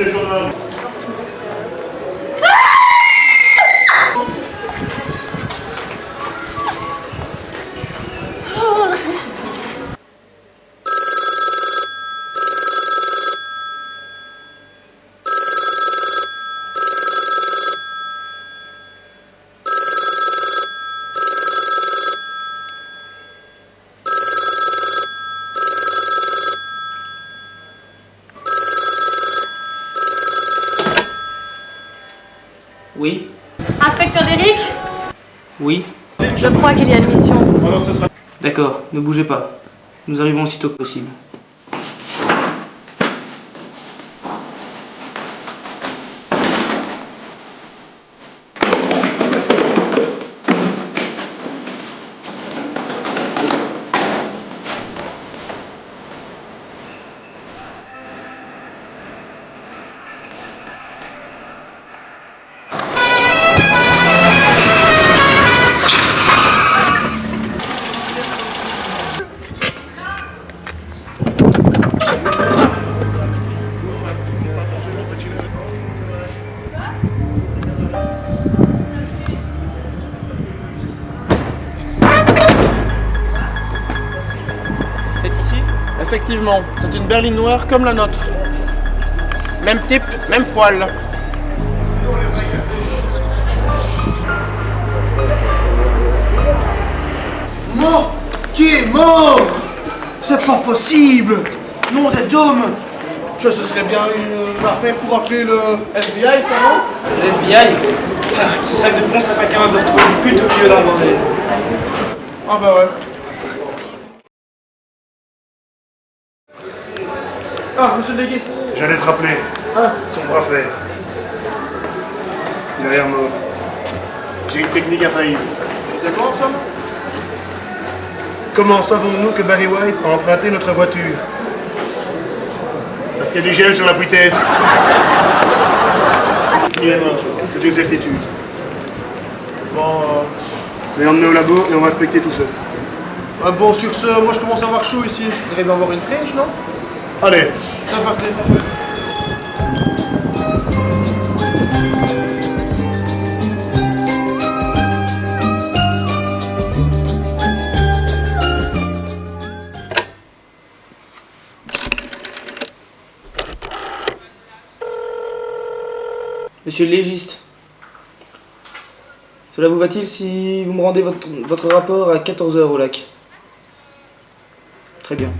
les gendarmes. Oui. Inspecteur Derrick, Oui. je crois qu'il y a une mission. D'accord, ne bougez pas. Nous arrivons aussitôt que possible. C'est ici? Effectivement, c'est une berline noire comme la nôtre. Même type, même poil. Mort? Tu es mort? C'est pas possible! Nom des dômes! Ce serait bien une affaire pour appeler le FBI, ça non? Le FBI? Ce sac de con serait pas capable de retrouver une pute au milieu d'un bordel. Ah bah ouais. Ah, monsieur le légiste. J'allais te rappeler. Son bras fer. Derrière mort. J'ai une technique infaillible. C'est quoi ça? Comment savons-nous que Barry White a emprunté notre voiture? Parce qu'il y a du gel sur la tête. Il est mort. C'est une certitude. Bon, Je vais l'emmener au labo et on va inspecter tout ça. bon, sur ce, moi je commence à avoir chaud ici. Vous arrivez à avoir une fraîche, non? Allez. C'est parti. Monsieur le légiste, cela vous va-t-il si vous me rendez votre rapport à 14 h au lac? Très bien.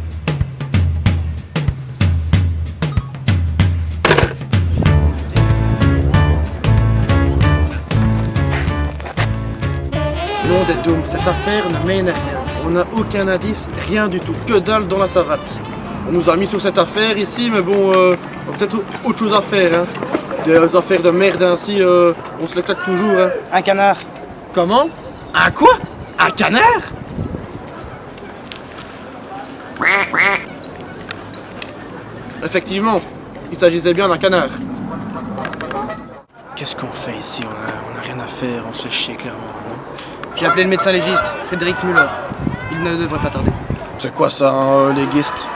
Nom des dômes, cette affaire ne mène à rien. On n'a aucun indice, rien du tout. Que dalle dans la savate. On nous a mis sur cette affaire ici, mais bon, on a peut-être autre chose à faire. Hein. Des affaires de merde ainsi, on se les claque toujours. Hein. Un canard. Comment? Un quoi? Un canard? Effectivement, il s'agissait bien d'un canard. Qu'est-ce qu'on fait ici? On a rien à faire, on se fait chier clairement. Non? J'ai appelé le médecin légiste, Frédéric Müller. Il ne devrait pas tarder. C'est quoi ça, un légiste?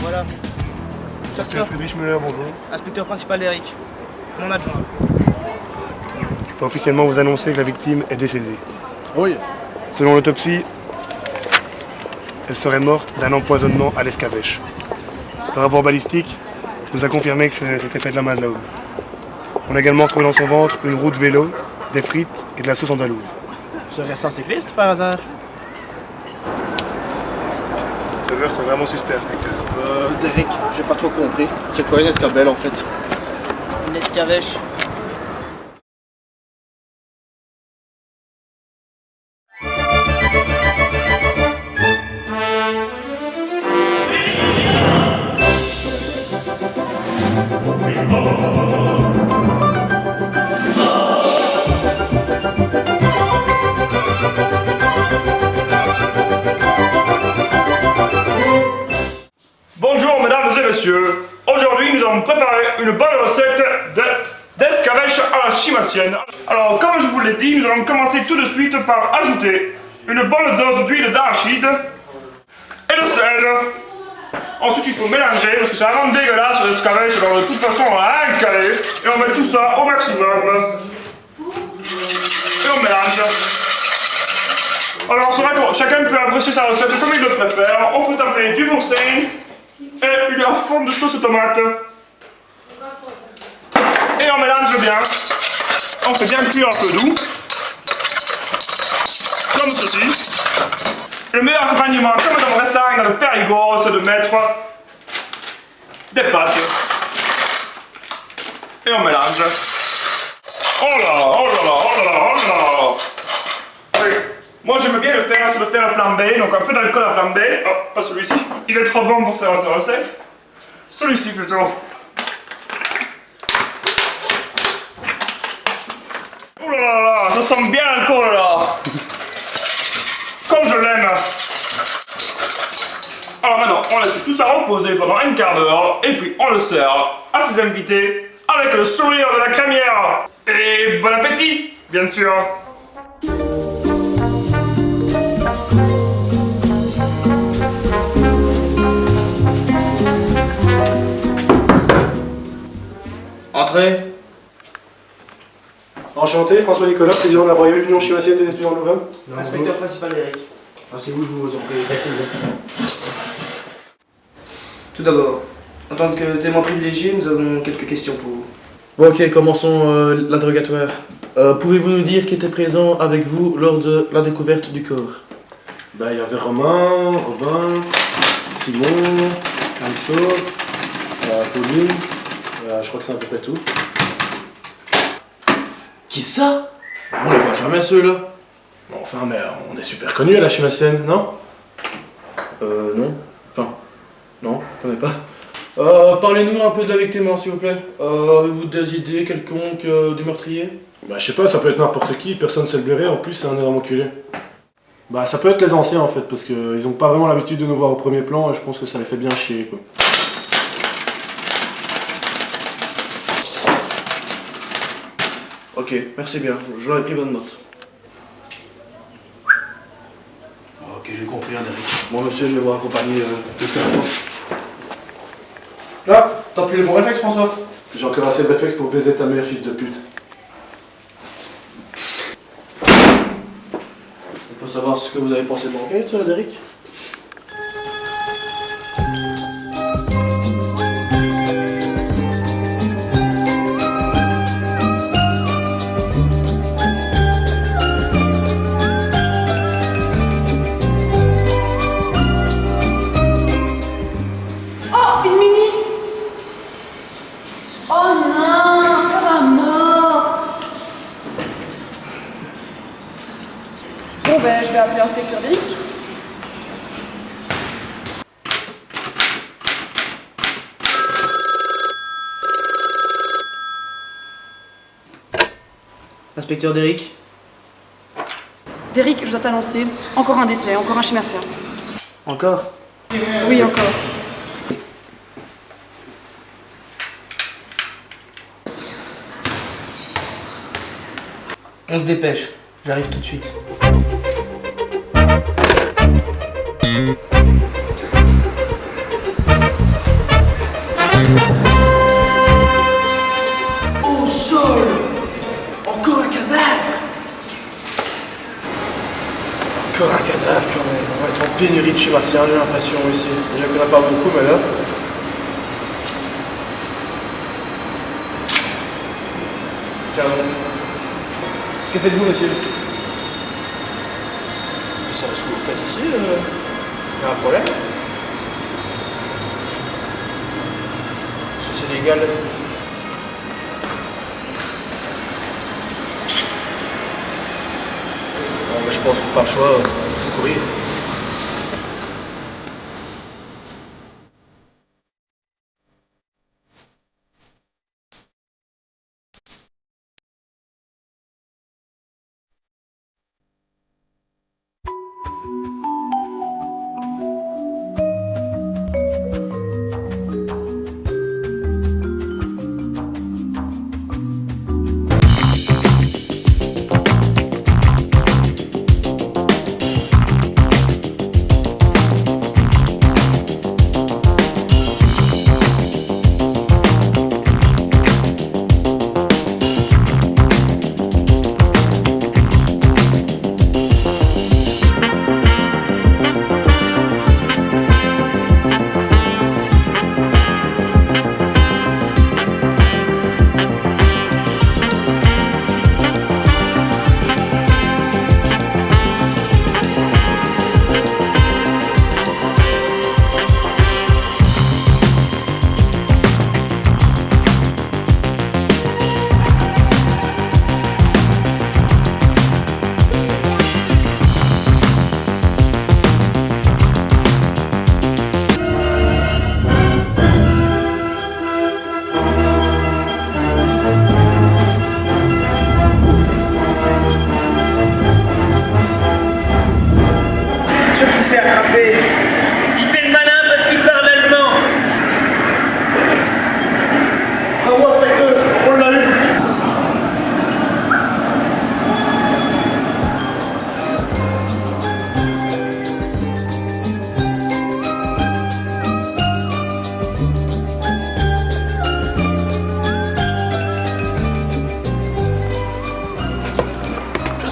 Voilà, Monsieur Friedrich Müller, bonjour. inspecteur principal d'Eric. Mon adjoint. Je peux officiellement vous annoncer que la victime est décédée. Oui. Selon l'autopsie, elle serait morte d'un empoisonnement à l'escavèche. Le rapport balistique nous a confirmé que c'était fait de la main de l'homme. On a également trouvé dans son ventre une roue de vélo, des frites et de la sauce andalouse. Serait-ce un cycliste par hasard? Ce meurtre est vraiment suspect, inspecteur. Derek, j'ai pas trop compris. C'est quoi une escabelle en fait? Une escavèche. Bonjour mesdames et messieurs, aujourd'hui nous allons préparer une bonne recette de chimasienne. Alors, comme je vous l'ai dit, nous allons commencer tout de suite par ajouter une bonne dose d'huile d'arachide et de sel. Ensuite, il faut mélanger parce que c'est vraiment dégueulasse le escavèche. Alors, de toute façon, on va rien caler et on met tout ça au maximum. Et on mélange. Alors, c'est vrai que chacun peut apprécier sa recette comme il le préfère. On peut taper du boursin et une fond de sauce tomate. Et on mélange bien. On fait bien cuire un peu doux. Comme ceci. Le meilleur accompagnement, comme dans le restaurant dans le Périgord, c'est de mettre des pâtes. Et on mélange. Oh là, oh là là, oh là là, oh là là. Oui. Moi j'aime bien le faire, c'est le fer flambé, donc un peu d'alcool à flamber. Oh, pas celui-ci. Il est trop bon pour cette recette. Celui-ci plutôt. Oh là là là, ça sent bien l'alcool là. Comme je l'aime. Alors maintenant, on laisse tout ça reposer pendant un quart d'heure et puis on le sert à ses invités avec le sourire de la crémière. Et bon appétit, bien sûr. Entrez. Enchanté, François Nicolas, président de la Royale Union Chimassienne des étudiants de Louvain. Inspecteur principal Eric. C'est vous, je vous en prie. Tout d'abord, en tant que témoin privilégié, nous avons quelques questions pour vous. Bon, ok, commençons l'interrogatoire. Pouvez-vous nous dire qui était présent avec vous lors de la découverte du corps? Il y avait Romain, Robin, Simon, Anso, Pauline, je crois que c'est à peu près tout. Qui ça? On les voit jamais ceux-là. Enfin, mais on est super connus à la Chimassienne, non? Non. Enfin, non, je connais pas. Parlez-nous un peu de la victime, s'il vous plaît. Avez-vous des idées quelconques du meurtrier? Je sais pas, ça peut être n'importe qui, personne sait le blairer, en plus c'est un énorme enculé. Ça peut être les anciens en fait, parce qu'ils ont pas vraiment l'habitude de nous voir au premier plan et je pense que ça les fait bien chier quoi. Ok, merci bien, j'aurais pris bonne note. Ok, j'ai compris, Eric. Bon, monsieur, je vais vous accompagner quelques minutes. Là, T'as pris les bons réflexes, François? j'ai encore assez de réflexes pour baiser ta mère, fils de pute. On peut savoir ce que vous avez pensé de l'enquête, Eric? Oh, une mini. Oh non, encore un mort. Bon je vais appeler l'inspecteur Eric. Inspecteur Derrick. Derrick, je dois t'annoncer, encore un décès, encore un chimassien. Encore? Oui, encore. On se dépêche, j'arrive tout de suite. Au sol! Encore un cadavre! Encore un cadavre, on va être en pénurie de chimassiens, j'ai l'impression ici. Il n'y en a pas beaucoup, mais là... Tiens donc. Que faites-vous, monsieur? Vous savez ce que vous faites ici? Il y a un problème? Est-ce que c'est légal? Non, mais je pense qu'on n'a pas le choix de courir.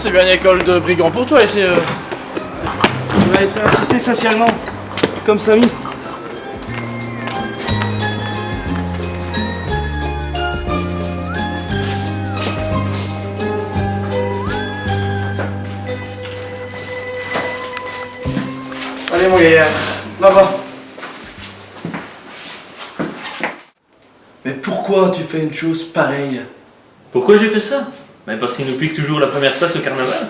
c'est bien une école de brigands pour toi ici. On va être fait assister socialement. Comme Samy. Allez mon gaillard, là-bas. Mais pourquoi tu fais une chose pareille? Pourquoi j'ai fait ça? Ben parce qu'il nous pique toujours la première place au carnaval.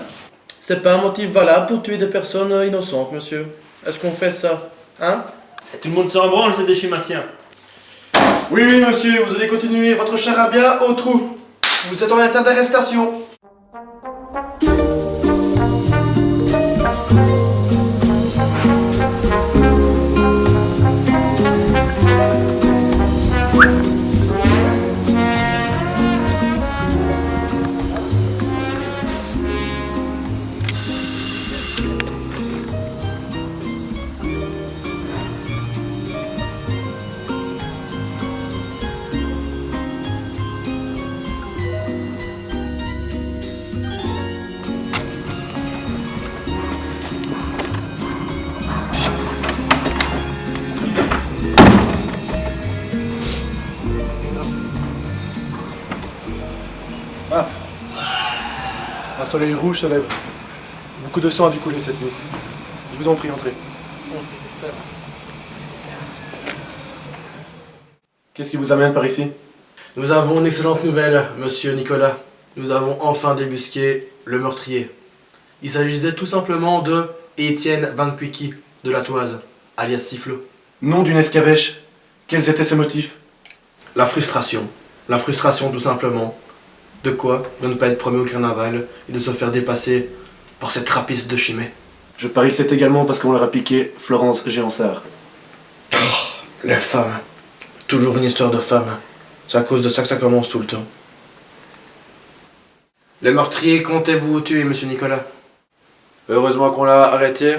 C'est pas un motif valable pour tuer des personnes innocentes, monsieur. Est-ce qu'on fait ça? Hein? Et tout le monde s'en branle, c'est des schématiens. Oui, oui, monsieur, vous allez continuer votre charabia au trou. Vous êtes en état d'arrestation. Un soleil rouge se lève. Beaucoup de sang a dû couler cette nuit. Je vous en prie, entrez. Qu'est-ce qui vous amène par ici? Nous avons une excellente nouvelle, monsieur Nicolas. Nous avons enfin débusqué le meurtrier. Il s'agissait tout simplement de Étienne Van Quicky de la Toise, alias Sifflot. Nom d'une escavèche. Quels étaient ses motifs? La frustration. La frustration tout simplement. De quoi? De ne pas être promu au carnaval et de se faire dépasser par cette trappiste de Chimay. Je parie que c'est également parce qu'on leur a piqué Florence Géansard. Les femmes. Toujours une histoire de femmes. C'est à cause de ça que ça commence tout le temps. Le meurtrier, comptez-vous tuer, monsieur Nicolas? Heureusement qu'on l'a arrêté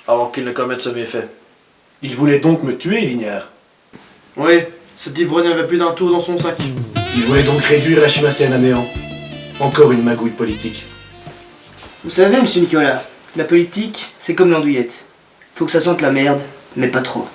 avant qu'il ne commette ce méfait. Il voulait donc me tuer, Lignard. Oui, cet ivrogne n'avait plus d'un tour dans son sac. Il voulait donc réduire la chimacienne à néant. Encore une magouille politique. Vous savez, monsieur Nicolas, la politique, c'est comme l'andouillette. Faut que ça sente la merde, mais pas trop.